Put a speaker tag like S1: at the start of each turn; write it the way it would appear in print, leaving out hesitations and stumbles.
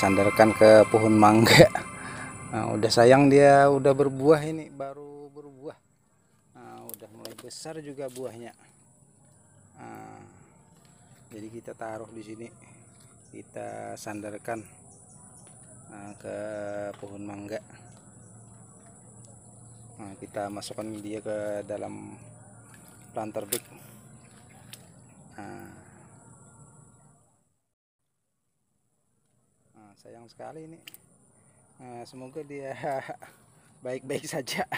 S1: sandarkan ke pohon mangga. Nah, udah sayang dia udah berbuah, ini baru berbuah. Nah, udah mulai besar juga buahnya. Nah, jadi kita taruh di sini, kita sandarkan ke pohon mangga. Nah, kita masukkan dia ke dalam planter bag. Sayang sekali ini. Semoga dia baik-baik saja.